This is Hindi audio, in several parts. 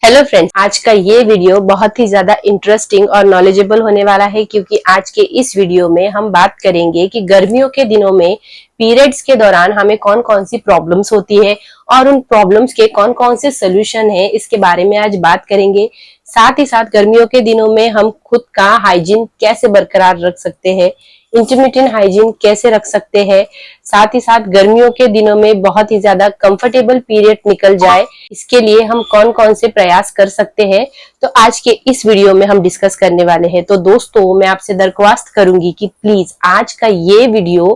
हेलो फ्रेंड्स, आज का ये वीडियो बहुत ही ज्यादा इंटरेस्टिंग और नॉलेजेबल होने वाला है क्योंकि आज के इस वीडियो में हम बात करेंगे कि गर्मियों के दिनों में पीरियड्स के दौरान हमें कौन कौन सी प्रॉब्लम्स होती है और उन प्रॉब्लम्स के कौन कौन से सोल्यूशन है, इसके बारे में आज बात करेंगे। साथ ही साथ गर्मियों के दिनों में हम खुद का हाइजीन कैसे बरकरार रख सकते हैं, इंटरमिटेंट हाइजीन कैसे रख सकते हैं, साथ ही साथ गर्मियों के दिनों में बहुत ही ज्यादा कंफर्टेबल पीरियड निकल जाए, इसके लिए हम कौन कौन से प्रयास कर सकते हैं, तो आज के इस वीडियो में हम डिस्कस करने वाले हैं। तो दोस्तों, मैं आपसे दरख्वास्त करूंगी कि प्लीज आज का ये वीडियो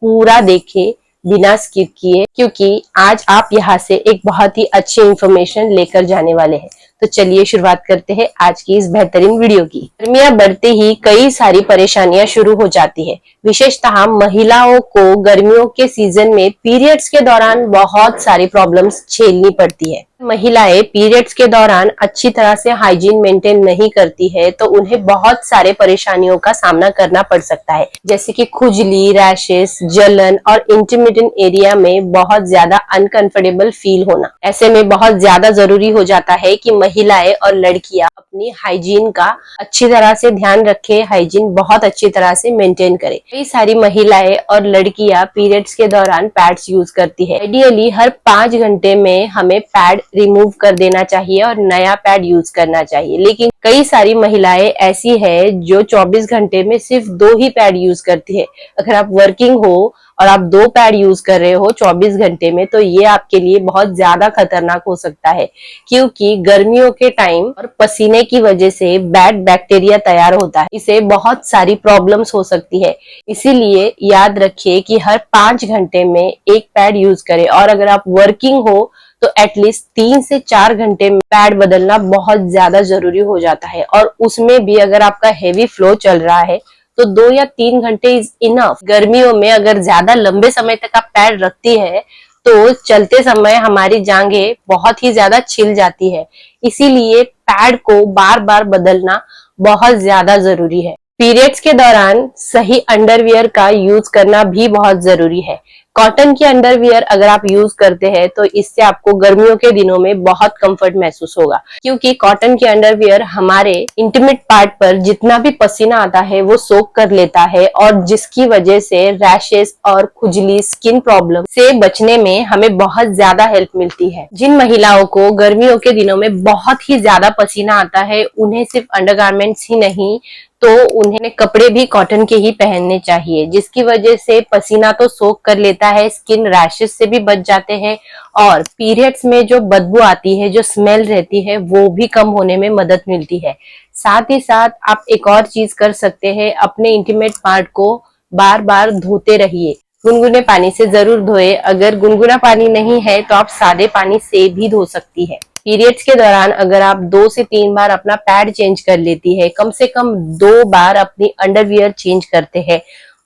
पूरा देखें बिना स्किप किए, क्योंकि आज आप यहाँ से एक बहुत ही अच्छी इंफॉर्मेशन लेकर जाने वाले हैं। तो चलिए शुरुआत करते हैं आज की इस बेहतरीन वीडियो की। गर्मियां बढ़ते ही कई सारी परेशानियां शुरू हो जाती है। विशेषतः महिलाओं को गर्मियों के सीजन में पीरियड्स के दौरान बहुत सारी प्रॉब्लम्स झेलनी पड़ती है। महिलाएं पीरियड्स के दौरान अच्छी तरह से हाइजीन मेंटेन नहीं करती है तो उन्हें बहुत सारे परेशानियों का सामना करना पड़ सकता है, जैसे कि खुजली, रैशेस, जलन और इंटरमिटेंट एरिया में बहुत ज्यादा अनकंफर्टेबल फील होना। ऐसे में बहुत ज्यादा जरूरी हो जाता है कि महिलाएं और लड़कियां अपनी हाइजीन का अच्छी तरह से ध्यान रखें, हाइजीन बहुत अच्छी तरह से मेंटेन करें। कई सारी महिलाएं और लड़कियां पीरियड्स के दौरान पैड्स यूज करती है। आइडियली हर 5 घंटे में हमें पैड रिमूव कर देना चाहिए और नया पैड यूज करना चाहिए, लेकिन कई सारी महिलाएं ऐसी है जो 24 घंटे में सिर्फ 2 ही पैड यूज करती है। अगर आप वर्किंग हो और आप 2 पैड यूज कर रहे हो 24 घंटे में, तो ये आपके लिए बहुत ज्यादा खतरनाक हो सकता है, क्योंकि गर्मियों के टाइम और पसीने की वजह से बैड बैक्टीरिया तैयार होता है। इससे बहुत सारी प्रॉब्लम्स हो सकती है। इसीलिए याद रखिए कि हर 5 घंटे में एक पैड यूज करें, और अगर आप वर्किंग हो तो एटलीस्ट 3 से 4 घंटे में पैड बदलना बहुत ज्यादा जरूरी हो जाता है। और उसमें भी अगर आपका हेवी फ्लो चल रहा है तो 2 या 3 घंटे इज इनफ। गर्मियों में अगर ज्यादा लंबे समय तक आप पैड रखती है तो चलते समय हमारी जांघें बहुत ही ज्यादा छिल जाती है। इसीलिए पैड को बार बार बदलना बहुत ज्यादा जरूरी है। पीरियड्स के दौरान सही अंडरवियर का यूज करना भी बहुत जरूरी है। कॉटन की अंडरवियर अगर आप यूज करते हैं तो इससे आपको गर्मियों के दिनों में बहुत कंफर्ट महसूस होगा, क्योंकि कॉटन की अंडरवियर हमारे इंटीमेट पार्ट पर जितना भी पसीना आता है वो सोक कर लेता है, और जिसकी वजह से रैशेस और खुजली, स्किन प्रॉब्लम से बचने में हमें बहुत ज्यादा हेल्प मिलती है। जिन महिलाओं को गर्मियों के दिनों में बहुत ही ज्यादा पसीना आता है, उन्हें सिर्फ अंडरगारमेंट्स ही नहीं तो उन्हें कपड़े भी कॉटन के ही पहनने चाहिए, जिसकी वजह से पसीना तो सोख कर लेता है, स्किन रैशेस से भी बच जाते हैं, और पीरियड्स में जो बदबू आती है, जो स्मेल रहती है, वो भी कम होने में मदद मिलती है। साथ ही साथ आप एक और चीज कर सकते हैं, अपने इंटीमेट पार्ट को बार बार धोते रहिए। गुनगुने पानी से जरूर धोए। अगर गुनगुना पानी नहीं है तो आप सादे पानी से भी धो सकती है। पीरियड्स के दौरान अगर आप 2 से 3 बार अपना पैड चेंज कर लेती है, कम से कम 2 बार अपनी अंडरवियर चेंज करते हैं,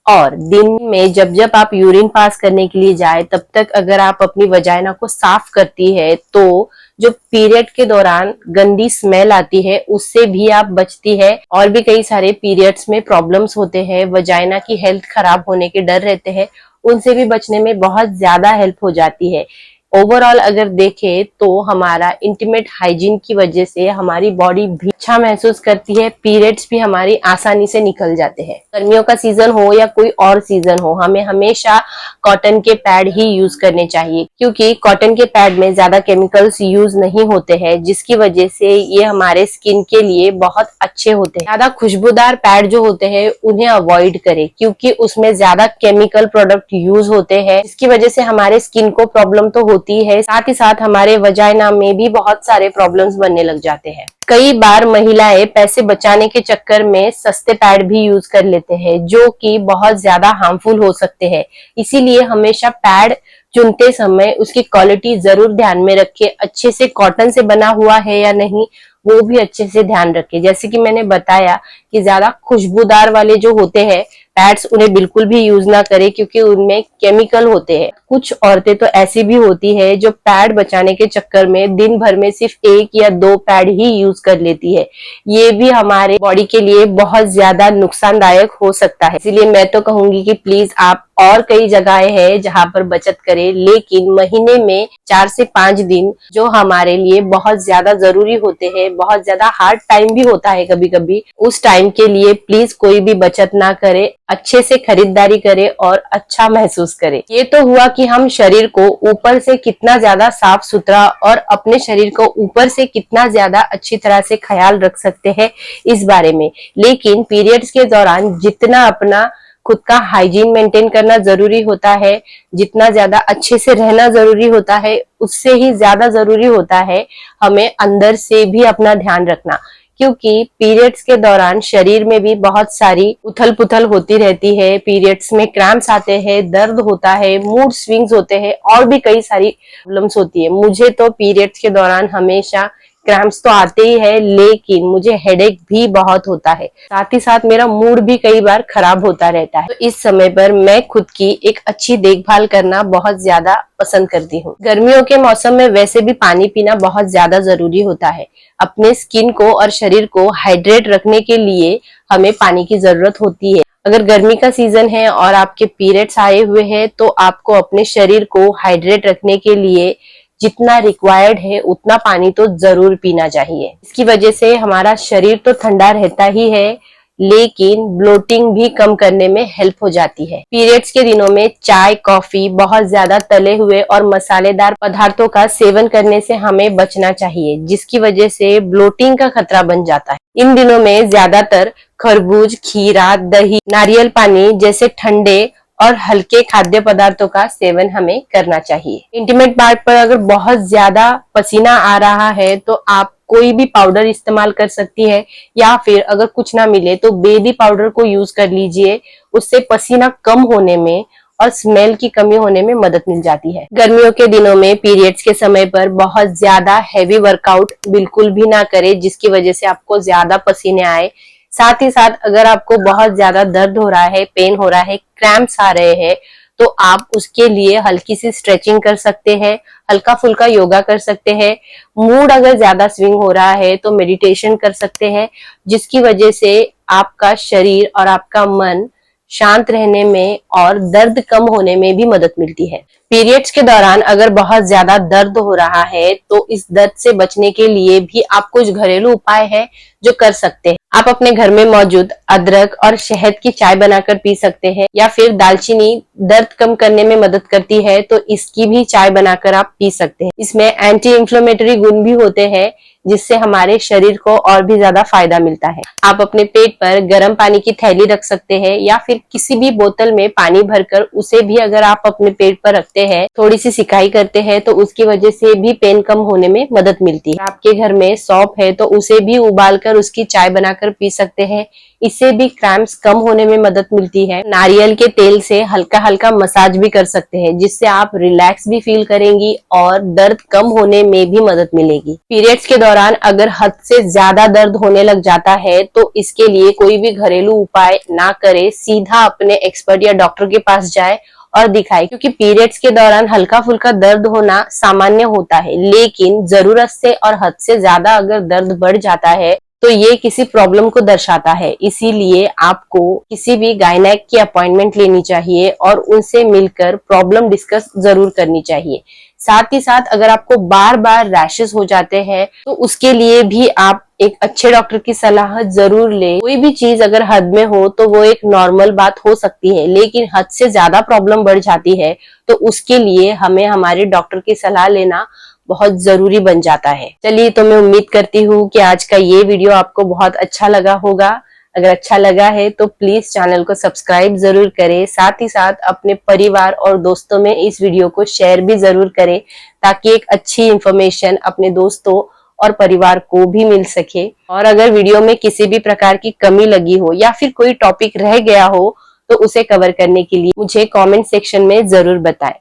और दिन में जब जब आप यूरिन पास करने के लिए जाए तब तक अगर आप अपनी वजाइना को साफ करती है, तो जो पीरियड के दौरान गंदी स्मेल आती है उससे भी आप बचती है। और भी कई सारे पीरियड्स में प्रॉब्लम्स होते हैं, वजाइना की हेल्थ खराब होने के डर रहते हैं, उनसे भी बचने में बहुत ज्यादा हेल्प हो जाती है। ओवरऑल अगर देखें तो हमारा इंटीमेट हाइजीन की वजह से हमारी बॉडी भी अच्छा महसूस करती है, पीरियड्स भी हमारी आसानी से निकल जाते हैं। गर्मियों का सीजन हो या कोई और सीजन हो, हमें हमेशा कॉटन के पैड ही यूज करने चाहिए, क्योंकि कॉटन के पैड में ज्यादा केमिकल्स यूज नहीं होते हैं, जिसकी वजह से ये हमारे स्किन के लिए बहुत अच्छे होते हैं। ज्यादा खुशबूदार पैड जो होते हैं उन्हें अवॉइड करें, क्योंकि उसमें ज्यादा केमिकल प्रोडक्ट यूज होते हैं, जिसकी वजह से हमारे स्किन को प्रॉब्लम तो होती है, साथ ही साथ हमारे वजाइना में भी बहुत सारे प्रॉब्लम्स बनने लग जाते हैं। कई बार महिलाएं पैसे बचाने के चक्कर में सस्ते पैड भी यूज कर लेते हैं, जो कि बहुत ज्यादा हार्मफुल हो सकते हैं। इसीलिए हमेशा पैड चुनते समय उसकी क्वालिटी जरूर ध्यान में रखें, अच्छे से कॉटन से बना हुआ है या नहीं वो भी अच्छे से ध्यान रखें। जैसे कि मैंने बताया कि ज्यादा खुशबूदार वाले जो होते हैं पैड्स उन्हें बिल्कुल भी यूज ना करें क्योंकि उनमें केमिकल होते हैं। कुछ औरतें तो ऐसी भी होती है जो पैड बचाने के चक्कर में दिन भर में सिर्फ 1 या 2 पैड ही यूज कर लेती है। ये भी हमारे बॉडी के लिए बहुत ज्यादा नुकसानदायक हो सकता है। इसलिए मैं तो कहूंगी कि प्लीज आप और कई जगहें हैं जहां पर बचत करें, लेकिन महीने में 4 से 5 दिन जो हमारे लिए बहुत ज्यादा जरूरी होते हैं, बहुत ज्यादा हार्ड टाइम भी होता है कभी कभी, उस टाइम के लिए प्लीज कोई भी बचत ना करे, अच्छे से खरीदारी करे और अच्छा महसूस करे। ये तो हुआ कि हम शरीर को ऊपर से कितना ज्यादा साफ सुथरा और अपने शरीर को ऊपर से कितना ज्यादा अच्छी तरह से ख्याल रख सकते हैं इस बारे में। लेकिन पीरियड्स के दौरान जितना अपना खुद का हाइजीन मेंटेन करना जरूरी होता है, जितना ज्यादा अच्छे से रहना जरूरी होता है, उससे ही ज्यादा जरूरी होता है हमें अंदर से भी अपना ध्यान रखना। क्योंकि पीरियड्स के दौरान शरीर में भी बहुत सारी उथल पुथल होती रहती है। पीरियड्स में क्रैम्प्स आते हैं, दर्द होता है, मूड स्विंग्स होते हैं और भी कई सारी प्रॉब्लम्स होती है। मुझे तो पीरियड्स के दौरान हमेशा क्रैम्प्स तो आते ही है, लेकिन मुझे हेडेक भी बहुत होता है, साथ ही साथ मेरा मूड भी कई बार खराब होता रहता है। तो इस समय पर मैं खुद की एक अच्छी देखभाल करना बहुत ज्यादा पसंद करती हूँ। गर्मियों के मौसम में वैसे भी पानी पीना बहुत ज्यादा जरूरी होता है। अपने स्किन को और शरीर को हाइड्रेट रखने के लिए हमें पानी की जरूरत होती है। अगर गर्मी का सीजन है और आपके पीरियड्स आए हुए हैं तो आपको अपने शरीर को हाइड्रेट रखने के लिए जितना रिक्वायर्ड है उतना पानी तो जरूर पीना चाहिए। इसकी वजह से हमारा शरीर तो ठंडा रहता ही है, लेकिन ब्लोटिंग भी कम करने में हेल्प हो जाती है। पीरियड्स के दिनों में चाय, कॉफी, बहुत ज्यादा तले हुए और मसालेदार पदार्थों का सेवन करने से हमें बचना चाहिए, जिसकी वजह से ब्लोटिंग का खतरा बन जाता है। इन दिनों में ज्यादातर खरबूज, खीरा, दही, नारियल पानी जैसे ठंडे और हल्के खाद्य पदार्थों का सेवन हमें करना चाहिए। इंटीमेट पार्ट पर अगर बहुत ज्यादा पसीना आ रहा है तो आप कोई भी पाउडर इस्तेमाल कर सकती है, या फिर अगर कुछ ना मिले तो बेबी पाउडर को यूज कर लीजिए। उससे पसीना कम होने में और स्मेल की कमी होने में मदद मिल जाती है। गर्मियों के दिनों में पीरियड्स के समय पर बहुत ज्यादा हैवी वर्कआउट बिल्कुल भी ना करें, जिसकी वजह से आपको ज्यादा पसीने आए। साथ ही साथ अगर आपको बहुत ज्यादा दर्द हो रहा है, पेन हो रहा है, क्रैम्प्स आ रहे हैं, तो आप उसके लिए हल्की सी स्ट्रेचिंग कर सकते हैं, हल्का फुल्का योगा कर सकते हैं। मूड अगर ज्यादा स्विंग हो रहा है तो मेडिटेशन कर सकते हैं, जिसकी वजह से आपका शरीर और आपका मन शांत रहने में और दर्द कम होने में भी मदद मिलती है। पीरियड्स के दौरान अगर बहुत ज्यादा दर्द हो रहा है तो इस दर्द से बचने के लिए भी आप कुछ घरेलू उपाय है जो कर सकते हैं। आप अपने घर में मौजूद अदरक और शहद की चाय बनाकर पी सकते हैं, या फिर दालचीनी दर्द कम करने में मदद करती है तो इसकी भी चाय बनाकर आप पी सकते हैं। इसमें एंटी इंफ्लेमेटरी गुण भी होते हैं, जिससे हमारे शरीर को और भी ज्यादा फायदा मिलता है। आप अपने पेट पर गर्म पानी की थैली रख सकते हैं, या फिर किसी भी बोतल में पानी भरकर उसे भी अगर आप अपने पेट पर रखते हैं, थोड़ी सी सिकाई करते हैं, तो उसकी वजह से भी पेन कम होने में मदद मिलती है। आपके घर में सौंफ है तो उसे भी उबालकर उसकी चाय बनाकर पी सकते हैं, इससे भी क्रैम्प्स कम होने में मदद मिलती है। नारियल के तेल से हल्का हल्का मसाज भी कर सकते हैं, जिससे आप रिलैक्स भी फील करेंगी और दर्द कम होने में भी मदद मिलेगी। पीरियड्स के दौरान अगर हद से ज्यादा दर्द होने लग जाता है तो इसके लिए कोई भी घरेलू उपाय ना करे, सीधा अपने एक्सपर्ट या डॉक्टर के पास जाए और दिखाए। क्योंकि पीरियड्स के दौरान हल्का फुल्का दर्द होना सामान्य होता है, लेकिन जरूरत से और हद से ज्यादा अगर दर्द बढ़ जाता है तो ये किसी प्रॉब्लम को दर्शाता है। इसीलिए आपको किसी भी गायनेक की अपॉइंटमेंट लेनी चाहिए और उनसे मिलकर प्रॉब्लम डिस्कस जरूर करनी चाहिए। साथ ही साथ अगर आपको बार बार रैशेस हो जाते हैं तो उसके लिए भी आप एक अच्छे डॉक्टर की सलाह जरूर ले। कोई भी चीज अगर हद में हो तो वो एक नॉर्मल बात हो सकती है, लेकिन हद से ज्यादा प्रॉब्लम बढ़ जाती है तो उसके लिए हमें हमारे डॉक्टर की सलाह लेना बहुत जरूरी बन जाता है। चलिए, तो मैं उम्मीद करती हूँ कि आज का ये वीडियो आपको बहुत अच्छा लगा होगा। अगर अच्छा लगा है तो प्लीज चैनल को सब्सक्राइब जरूर करें, साथ ही साथ अपने परिवार और दोस्तों में इस वीडियो को शेयर भी जरूर करें, ताकि एक अच्छी इंफॉर्मेशन अपने दोस्तों और परिवार को भी मिल सके। और अगर वीडियो में किसी भी प्रकार की कमी लगी हो या फिर कोई टॉपिक रह गया हो तो उसे कवर करने के लिए मुझे कमेंट सेक्शन में जरूर बताएं।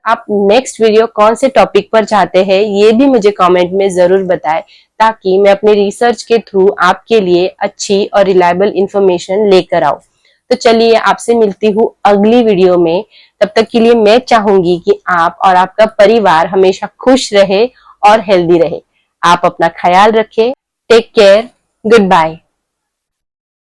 आप नेक्स्ट वीडियो कौन से टॉपिक पर चाहते हैं ये भी मुझे कमेंट में जरूर बताएं, ताकि मैं अपने रिसर्च के थ्रू आपके लिए अच्छी और रिलायबल इंफॉर्मेशन लेकर आऊं। तो चलिए आपसे मिलती हूँ अगली वीडियो में। तब तक के लिए मैं चाहूंगी कि आप और आपका परिवार हमेशा खुश रहे और हेल्दी रहे। आप अपना ख्याल रखें। Take care. Good bye.